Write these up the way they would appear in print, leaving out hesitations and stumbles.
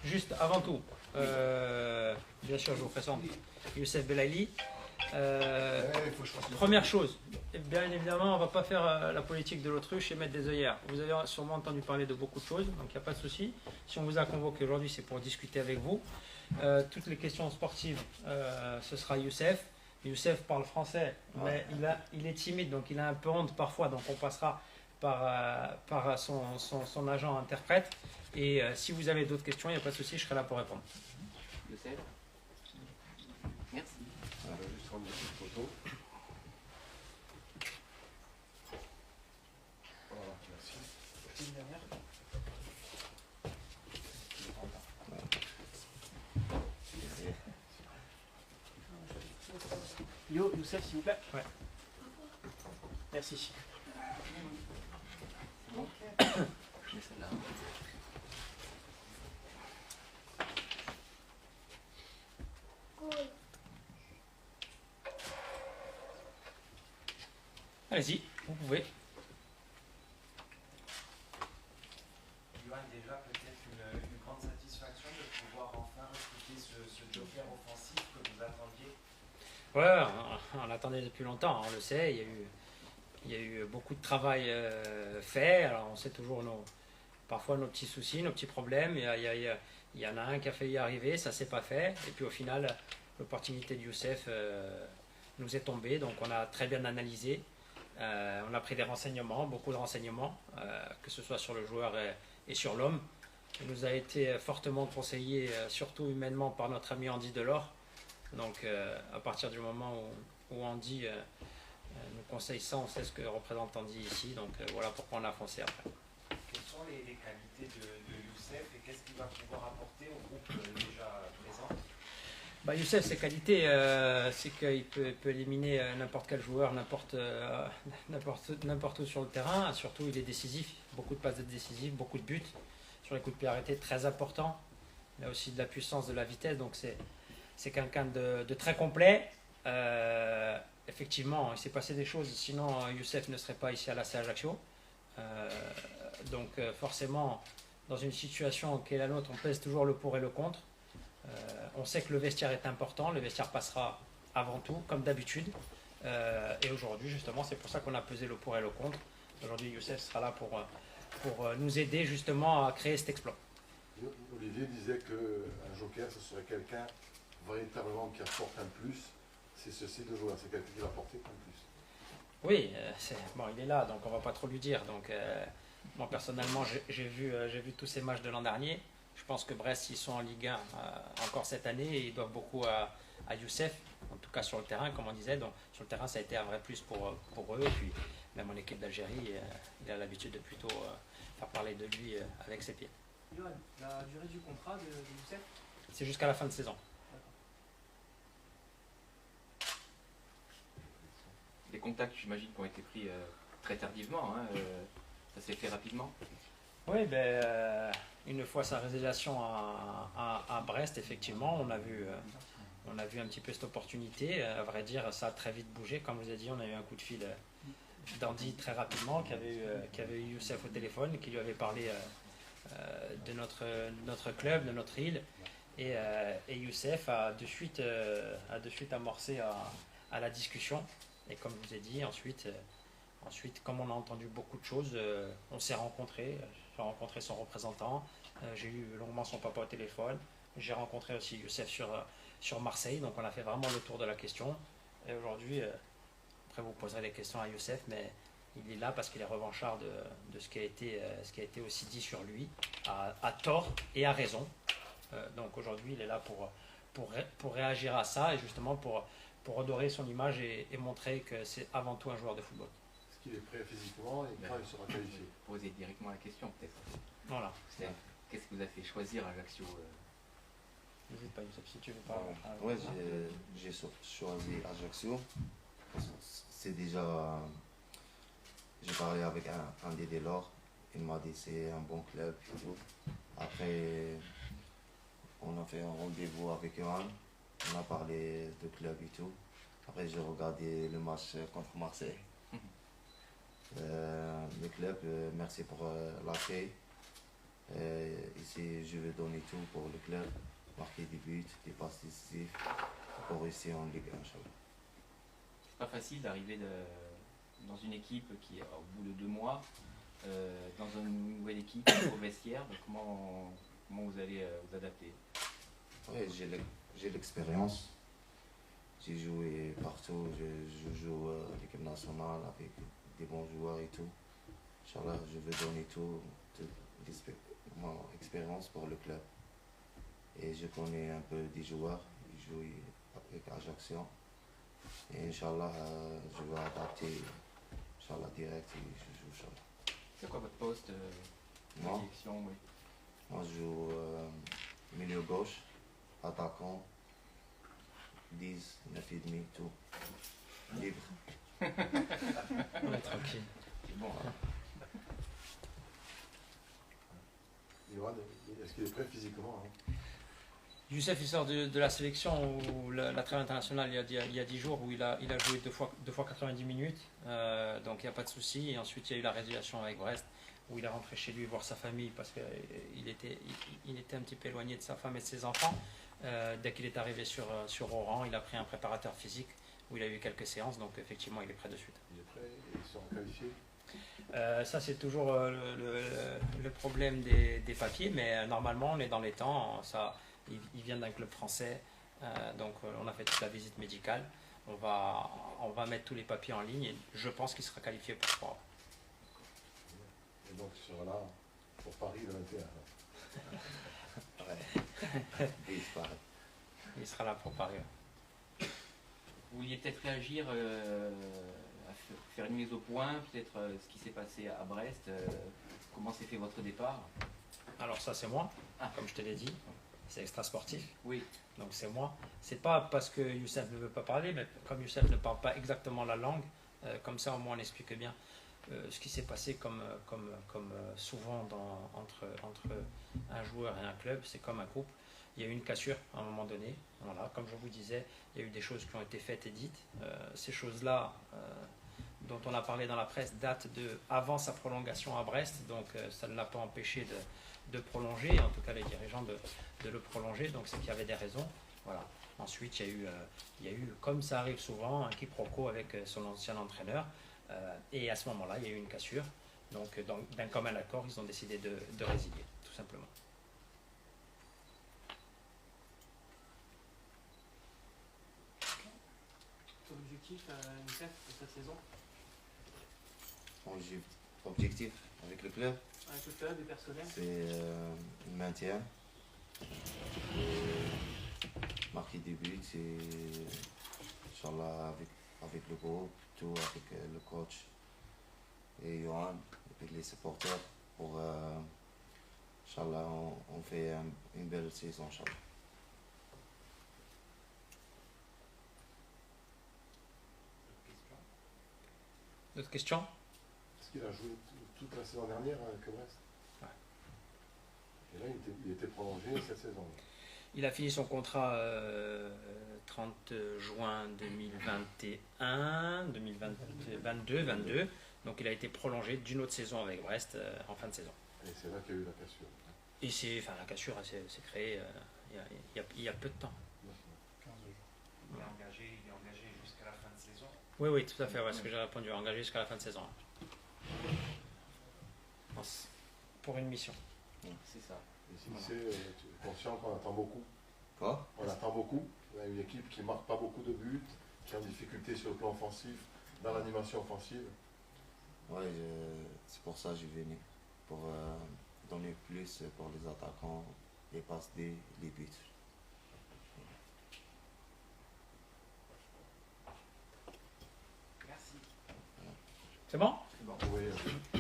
juste avant tout, bien sûr, je vous présente Youssef Belaili. Première chose, bien évidemment, on ne va pas faire la politique de l'autruche et mettre des œillères. Vous avez sûrement entendu parler de beaucoup de choses, donc il n'y a pas de souci. Si on vous a convoqué aujourd'hui, c'est pour discuter avec vous. Toutes les questions sportives, ce sera Youssef. Youssef parle français, mais il est timide, donc il a un peu honte parfois, donc on passera par son agent interprète. Et si vous avez d'autres questions, il n'y a pas de souci, je serai là pour répondre. Youssef, merci. On va juste prendre une petite photo. Voilà, merci. Une dernière. Youssef, s'il vous plaît. Ouais. Merci. C'est bon. Je mets celle-là. Allez-y, vous pouvez. Johan, déjà peut-être une grande satisfaction de pouvoir enfin recruter ce joker offensif que vous attendiez. Ouais, on l'attendait depuis longtemps, on le sait. Il y a eu beaucoup de travail fait. Alors on sait toujours parfois nos petits soucis, nos petits problèmes. Il y en a un qui a failli y arriver, ça s'est pas fait. Et puis au final, l'opportunité de Youssef nous est tombée. Donc on a très bien analysé. On a pris des renseignements, beaucoup de renseignements, que ce soit sur le joueur et sur l'homme. Il nous a été fortement conseillé, surtout humainement, par notre ami Andy Delors. Donc à partir du moment où Andy nous conseille ça, on sait ce que représente Andy ici. Donc voilà pourquoi on a foncé après. Quelles sont les qualités de Youssef et qu'est-ce qu'il va pouvoir apporter au groupe déjà présent? Youssef, ses qualités, c'est qu'il peut éliminer n'importe quel joueur, n'importe où sur le terrain. Surtout, il est décisif. Beaucoup de passes décisives, beaucoup de buts. Sur les coups de pied arrêtés, très important. Il a aussi de la puissance, de la vitesse. Donc, c'est quelqu'un de très complet. Effectivement, il s'est passé des choses. Sinon, Youssef ne serait pas ici à l'AC Ajaccio. Donc, forcément, dans une situation qui est la nôtre, on pèse toujours le pour et le contre. On sait que le vestiaire est important, le vestiaire passera avant tout, comme d'habitude. Et aujourd'hui, justement, c'est pour ça qu'on a pesé le pour et le contre. Aujourd'hui, Youssef sera là pour nous aider justement à créer cet exploit. Olivier disait qu'un joker, ce serait quelqu'un véritablement qui apporte un plus. C'est ce style de joueur, c'est quelqu'un qui va apporter un plus. Oui, il est là, donc on va pas trop lui dire. Donc, moi, personnellement, j'ai vu tous ces matchs de l'an dernier. Je pense que Brest, ils sont en Ligue 1 encore cette année et ils doivent beaucoup à Youssef, en tout cas sur le terrain, comme on disait. Donc, sur le terrain, ça a été un vrai plus pour eux. Et puis, même en équipe d'Algérie, il a l'habitude de plutôt faire parler de lui avec ses pieds. Johan, la durée du contrat de Youssef? C'est jusqu'à la fin de saison. Les contacts, j'imagine, qui ont été pris très tardivement. Ça s'est fait rapidement. Oui, une fois sa résiliation à Brest, effectivement, on a vu un petit peu cette opportunité. À vrai dire, ça a très vite bougé. Comme je vous ai dit, on a eu un coup de fil d'Andy très rapidement, qui avait eu Youssef au téléphone, qui lui avait parlé de notre club, de notre île. Et Youssef a de suite amorcé à la discussion. Et comme je vous ai dit, ensuite, comme on a entendu beaucoup de choses, on s'est rencontrés. J'ai rencontré son représentant, j'ai eu longuement son papa au téléphone. J'ai rencontré aussi Youssef sur Marseille, donc on a fait vraiment le tour de la question. Et aujourd'hui, après vous poserez les questions à Youssef, mais il est là parce qu'il est revanchard de ce qui a été aussi dit sur lui, à tort et à raison. Donc aujourd'hui, il est là pour réagir à ça et justement pour redorer son image et montrer que c'est avant tout un joueur de football. Est-ce qu'il est prêt physiquement et quand il sera qualifié? Poser directement la question, peut-être. Voilà. Qu'est-ce qui vous a fait choisir Ajaccio N'hésite pas, Youssef, si tu veux pas. Ouais, j'ai choisi Ajaccio. C'est déjà. J'ai parlé avec un des Delors. Il m'a dit que c'est un bon club et tout. Après, on a fait un rendez-vous avec Johan. On a parlé de club et tout. Après, j'ai regardé le match contre Marseille. Le club, merci pour l'accueil. Ici, je vais donner tout pour le club, marquer des buts, des passes décisives pour réussir en Ligue 1, Inch'Allah. C'est pas facile d'arriver dans une équipe qui est au bout de 2 mois, dans une nouvelle équipe, au vestiaire. Donc comment vous allez vous adapter? Oui, j'ai l'expérience. J'ai joué partout, je joue à l'équipe nationale avec des bons joueurs et tout. Inch'Allah, je vais donner toute mon expérience pour le club. Et je connais un peu des joueurs, ils jouent avec Ajaccio. Et Inch'Allah, je vais adapter Inch'Allah direct et je joue Inch'Allah. C'est quoi votre poste Moi, sélection, oui. moi, je joue milieu gauche, attaquant, 10, 9,5, tout. Libre. On est tranquille. C'est bon. Hein. Yohan, est-ce qu'il est prêt physiquement hein? Youssef, il sort de la sélection ou la trêve internationale il y a 10 jours où il a joué deux fois 90 minutes, donc il n'y a pas de souci. Et ensuite il y a eu la résiliation avec Brest où il est rentré chez lui voir sa famille parce qu'il était un petit peu éloigné de sa femme et de ses enfants. Dès qu'il est arrivé sur Oran, il a pris un préparateur physique où il a eu quelques séances, donc effectivement il est prêt de suite. Il est prêt, ils sont qualifiés. Ça c'est toujours le problème des papiers, mais normalement on est dans les temps. Il vient d'un club français, donc on a fait toute la visite médicale. On va mettre tous les papiers en ligne et je pense qu'il sera qualifié pour 3. Et donc il sera là pour Paris le 21. Ouais. Et c'est pareil. Il sera là pour Paris. Vous vouliez peut-être réagir à faire une mise au point, peut-être ce qui s'est passé à Brest, comment s'est fait votre départ? Alors ça c'est moi, Ah. comme je te l'ai dit, c'est extra sportif. Oui, Donc c'est moi. C'est pas parce que Youssef ne veut pas parler, mais comme Youssef ne parle pas exactement la langue, comme ça au moins on explique bien ce qui s'est passé comme souvent entre un joueur et un club, c'est comme un couple. Il y a eu une cassure à un moment donné. Voilà, comme je vous disais, il y a eu des choses qui ont été faites et dites. Ces choses-là dont on a parlé dans la presse datent de avant sa prolongation à Brest, donc ça ne l'a pas empêché de prolonger, en tout cas les dirigeants de le prolonger, donc c'est qu'il y avait des raisons. Voilà. Ensuite, il y a eu, comme ça arrive souvent, un quiproquo avec son ancien entraîneur, et à ce moment-là, il y a eu une cassure. Donc, d'un commun accord, ils ont décidé de résilier, tout simplement. Ton objectif, Youssef, pour cette saison, Mon objectif avec le club, avec le club et personnel? c'est le maintien. Et marquer des buts, c'est Inch'Allah avec le groupe, tout avec le coach et Yohan, avec les supporters pour Inch'Allah on fait une belle saison Inch'Allah. D'autres questions? Est-ce qu'il a joué toute la saison dernière avec Brest? Ouais. Et là il était prolongé cette saison. Il a fini son contrat 30 juin 2021, 2022, donc il a été prolongé d'une autre saison avec Brest en fin de saison. Et c'est là qu'il y a eu la cassure. Et la cassure s'est créée il y a peu de temps. 15 jours. Il est engagé jusqu'à la fin de saison. Oui, tout à fait, ouais, ce que j'ai répondu, engagé jusqu'à la fin de saison. Pour une mission. c'est ça. Et si tu es conscient qu'on attend beaucoup. Quoi? On attend beaucoup. On a une équipe qui ne marque pas beaucoup de buts, qui est en difficulté sur le plan offensif, dans l'animation offensive. Ouais, c'est pour ça que je suis venu, pour donner plus pour les attaquants, les passes D, les buts. Merci. C'est bon? Oui.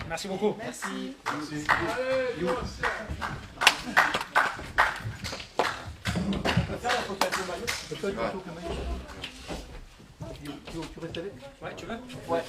Merci beaucoup. Merci. Merci. On peut faire la photo avec le maillot? On peut faire une photo avec le maillot? Tu restes avec? Ouais, tu veux? Ouais.